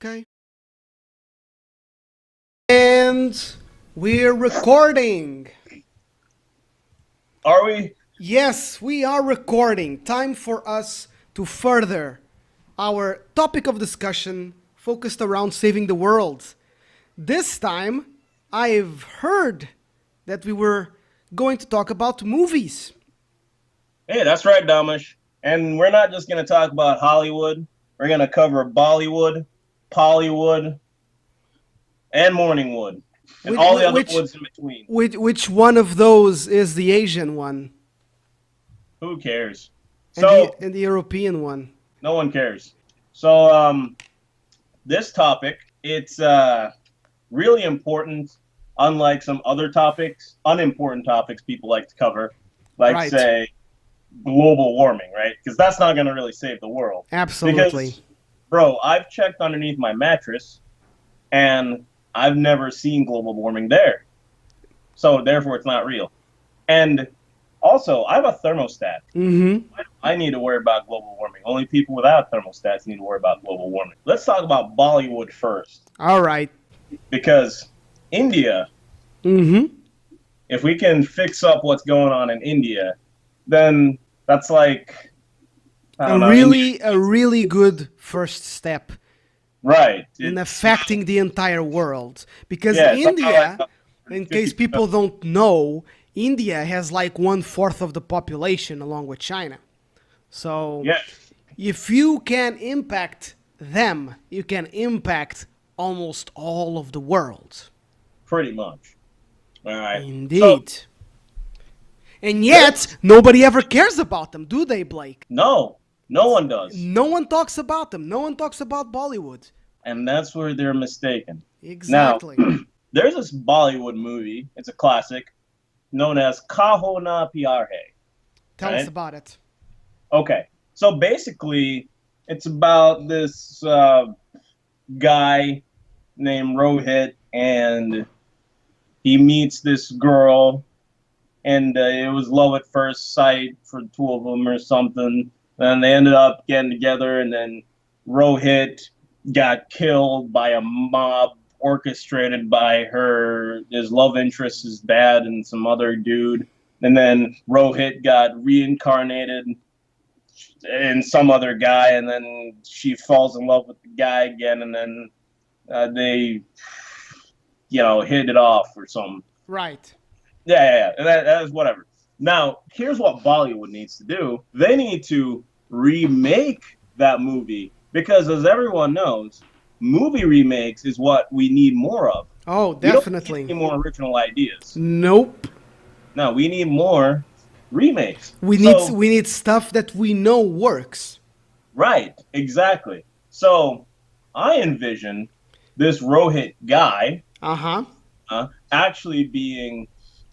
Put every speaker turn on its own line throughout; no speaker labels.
Okay. And we're recording.
Are we?
Yes, we are recording. Time for us to further our topic of discussion focused around saving the world. This time, I've heard that we were going to talk about movies.
Hey, that's right, Damish. And we're not just going to talk about Hollywood. We're going to cover Bollywood, Pollywood, and Morningwood, and
Which,
all the other
which,
woods in between.
which one of those is the Asian one
Who cares?
and the
So,
and the European one?
no one cares. So, this topic, it's really important, unlike some other topics, unimportant topics people like to cover, like,
Right.
say, global warming, right? Because that's not going to really save the world.
Absolutely.
Because, bro, I've checked underneath my mattress and I've never seen global warming there. So therefore, it's not real. And also, I have a thermostat.
Mm-hmm.
I need to worry about global warming. Only people without thermostats need to worry about global warming. Let's talk about Bollywood first,
All right.
because India,
Mm-hmm.
if we can fix up what's going on in India, then that's like, I
A
don't know, India,
really good first step
right?
in
It's
affecting the entire world. Because
yeah, it's about
India,
like
in
50.
case people don't know, India has like 1/4 of the population along with China. So
Yeah,
if you can impact them, you can impact almost all of the world.
pretty much. All right. So
Indeed. And yet,
this,
nobody ever cares about them, do they, Blake?
no one does,
No one talks about them. No one talks about Bollywood.
and that's where they're mistaken. Now,
Exactly.
there's this Bollywood movie. It's a classic known as Kaho Na Pyar Hai.
Tell us
Right?
about it.
Okay. So basically, it's about this guy named Rohit, and he meets this girl, and it was love at first sight for the two of them or something. And they ended up getting together, and then Rohit got killed by a mob orchestrated by his love interest, his dad, and some other dude. And then Rohit got reincarnated in some other guy, and then she falls in love with the guy again, and then they, hit it off or something.
Right.
Yeah. That is whatever. Now, here's what Bollywood needs to do. They need to remake that movie because, as everyone knows, movie remakes is what we need more of.
Oh,
We don't need
definitely.
any more original ideas.
Nope.
No, we need more remakes.
We need
So,
we need stuff that we know works.
right, exactly. So, I envision this Rohit guy
Uh-huh.
actually being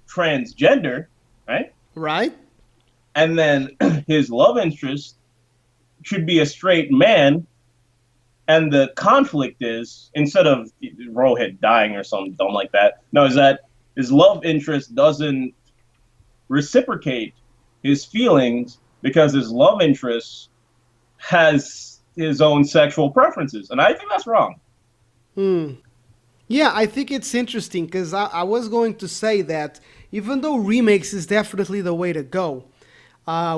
transgender, right?
Right?
And then his love interest should be a straight man, and the conflict is, instead of Rohit dying or something dumb like that, no, is that his love interest doesn't reciprocate his feelings because his love interest has his own sexual preferences, and I think that's wrong.
Hmm. Yeah, I think it's interesting because I was going to say that even though remakes is definitely the way to go,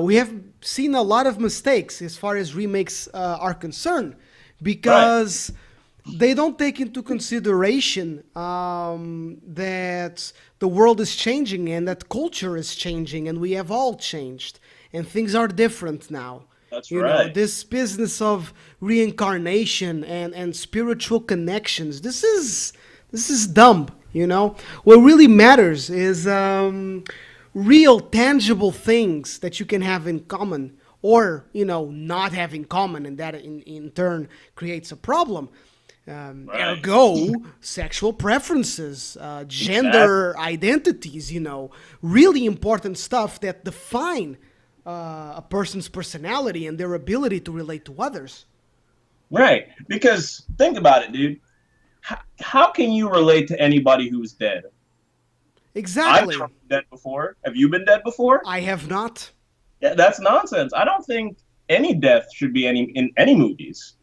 we have seen a lot of mistakes as far as remakes are concerned
Right,
because they don't take into consideration that the world is changing and that culture is changing and we have all changed and things are different now.
that's
You know,
right.
this business of reincarnation and spiritual connections, this is dumb, you know? What really matters is real tangible things that you can have in common or, not have in common and that in turn creates a problem.
Right,
Ergo, sexual preferences,
exactly.
gender identities, really important stuff that define a person's personality and their ability to relate to others.
Right, because think about it, dude. How can you relate to anybody who's dead? I've never
Exactly.
been dead before. Have you been dead before?
I have not.
Yeah, that's nonsense. I don't think any death should be in any movies.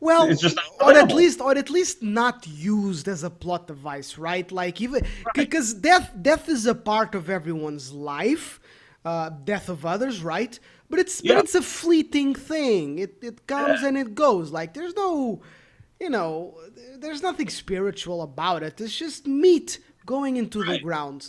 Well,
It's just not
or at
relatable.
least, or at least not used as a plot device, right? Like even
Right.
because death is a part of everyone's life, death of others, right? But
Yeah.
it's a fleeting thing. It comes
Yeah.
and it goes. Like there's no, you know, there's nothing spiritual about it. It's just meat going into the
Right.
ground,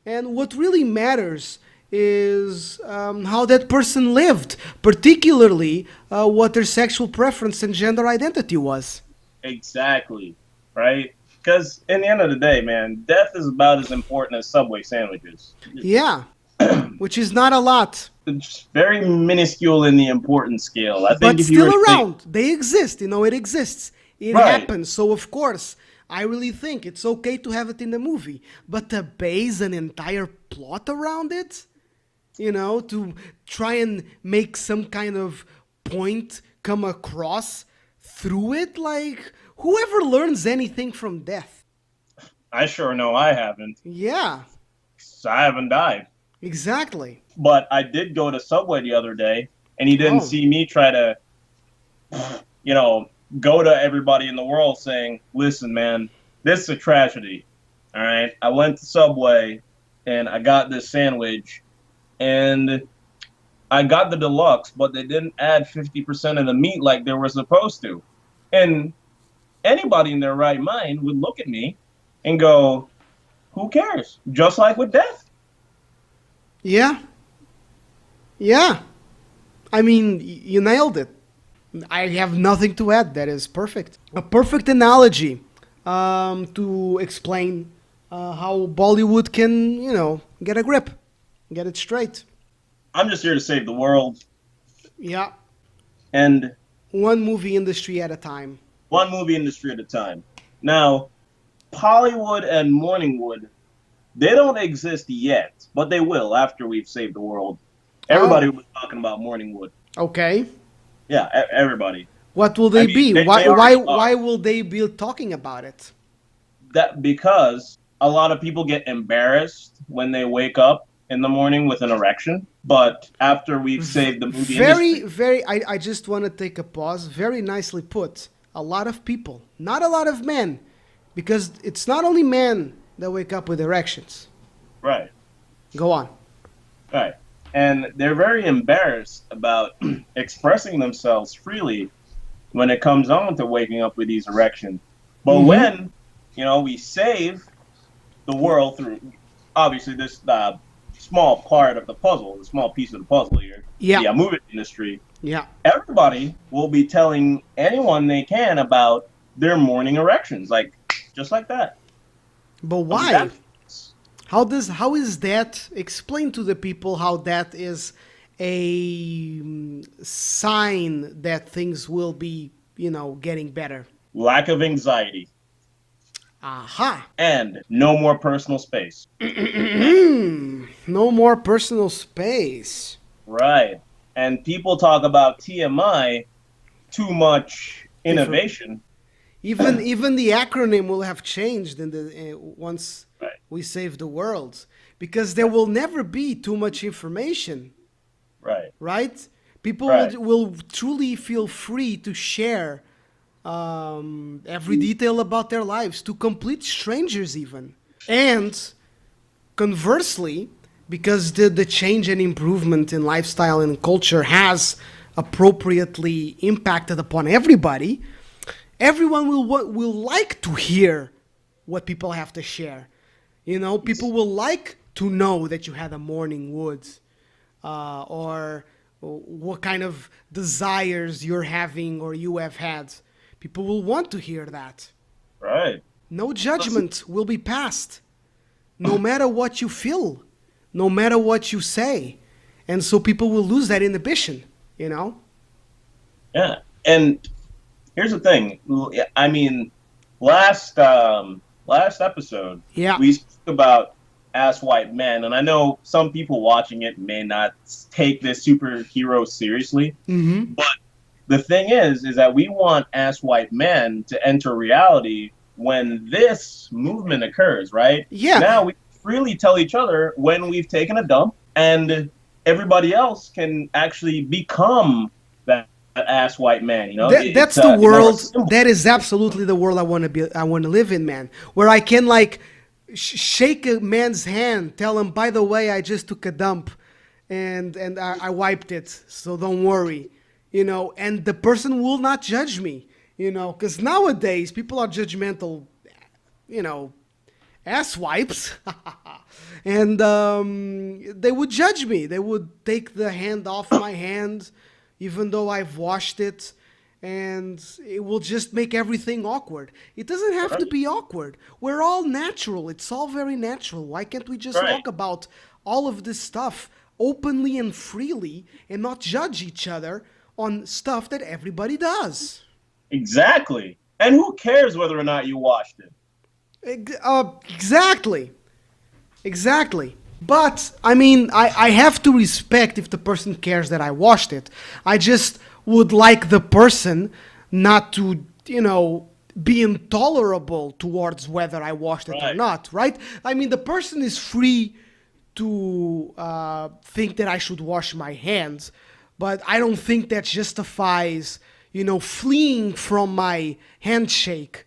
and what really matters is how that person lived, particularly what their sexual preference and gender identity was.
Exactly. Right. Because in the end of the day, man, death is about as important as Subway sandwiches.
Yeah, which is not a lot,
It's very minuscule in the importance scale. I think
but
if you were
still
to think,
around. They exist. You know, it exists. It
right,
happens. So, of course, I really think it's okay to have it in the movie. But to base an entire plot around it, you know, to try and make some kind of point come across through it, like, whoever learns anything from death?
I sure know I haven't.
Yeah,
'Cause I haven't died.
exactly.
But I did go to Subway the other day, and he didn't
Oh,
see me try to, you know, go to everybody in the world saying, listen, man, this is a tragedy. All right. I went to Subway and I got this sandwich and I got the deluxe, but they didn't add 50% of the meat like they were supposed to. And anybody in their right mind would look at me and go, who cares? Just like with death.
yeah, yeah. I mean, you nailed it. I have nothing to add. That is perfect. A perfect analogy to explain how Bollywood can, you know, get a grip, get it straight.
I'm just here to save the world.
Yeah,
And
one movie industry at a time.
one movie industry at a time. Now, Pollywood and Morningwood, they don't exist yet, but they will after we've saved the world. Everybody
Oh,
was talking about Morningwood.
okay.
Yeah, everybody.
What will
I
they
mean,
be?
they already
Why
are.
will they be talking about it?
That because a lot of people get embarrassed when they wake up in the morning with an erection, but after we've saved the movie
Very,
industry,
very. I just want to take a pause. Very nicely put. A lot of people, not a lot of men, because it's not only men that wake up with erections.
right,
Go on.
right, and they're very embarrassed about expressing themselves freely when it comes on to waking up with these erections. But
Mm-hmm.
when, you know, we save the world through obviously this small part of the puzzle, the small piece of the puzzle here,
Yeah.
the movie industry,
Yeah.
everybody will be telling anyone they can about their morning erections, like just like that.
But
I mean,
why? How is that? Explain to the people how that is a sign that things will be, you know, getting better.
lack of anxiety
Aha.
and no more personal space.
No more personal space.
Right. And people talk about TMI, too much
Infor-
innovation.
even the acronym will have changed in the once
Right.
we save the world, because there will never be too much information,
Right.
right? People
Right.
will truly feel free to share every detail about their lives to complete strangers even. And conversely, because the change and improvement in lifestyle and culture has appropriately impacted upon everybody, everyone will like to hear what people have to share. You know, people will like to know that you had a morning woods, or what kind of desires you're having or you have had. People will want to hear that.
Right.
No judgment will be passed, no matter what you feel, no matter what you say. And so people will lose that inhibition, you know?
Yeah. And here's the thing. I mean, last episode
Yeah.
we spoke about Ass White Men, and I know some people watching it may not take this superhero seriously,
Mm-hmm.
but the thing is that we want Ass White Men to enter reality when this movement occurs, right?
Yeah.
Now we freely tell each other when we've taken a dump, and everybody else can actually become that ass white man. You know,
That's
it's
the
more of a
world.
symbol.
That is absolutely the world I want to be. I want to live in, man. Where I can like shake a man's hand, tell him, by the way, I just took a dump, and I wiped it, so don't worry, you know. And the person will not judge me, you know, because nowadays people are judgmental, you know, ass wipes, and they would judge me. They would take the hand off my hand, even though I've washed it, and it will just make everything awkward. It doesn't have to
Right.
be awkward. We're all natural. It's all very natural. Why can't we just
Right.
talk about all of this stuff openly and freely and not judge each other on stuff that everybody does?
Exactly. And who cares whether or not you washed it?
Exactly. Exactly. But I mean, I have to respect if the person cares that I washed it. I just would like the person not to, you know, be intolerable towards whether I washed it or
Right.
not, right? I mean, the person is free to think that I should wash my hands, but I don't think that justifies, you know, fleeing from my handshake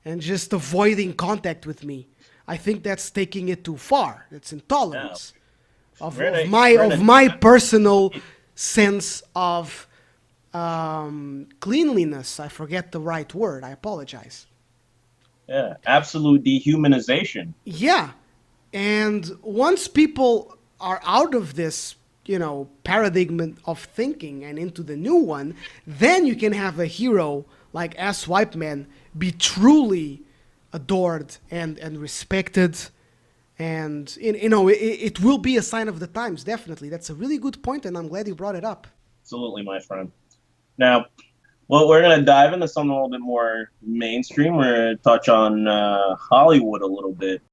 and just avoiding contact with me. I think that's taking it too far. It's intolerance of,
We're in
of
a-
my
we're in
of
a-
my personal sense of cleanliness. I forget the right word. I apologize.
Yeah, absolute dehumanization.
Yeah, and once people are out of this, you know, paradigm of thinking and into the new one, then you can have a hero like S. Wipeman be truly adored and respected. And, you know, it will be a sign of the times, definitely. That's a really good point, and I'm glad you brought it up.
Absolutely, my friend. Now, well, we're going to dive into something a little bit more mainstream. We're going to touch on Hollywood a little bit.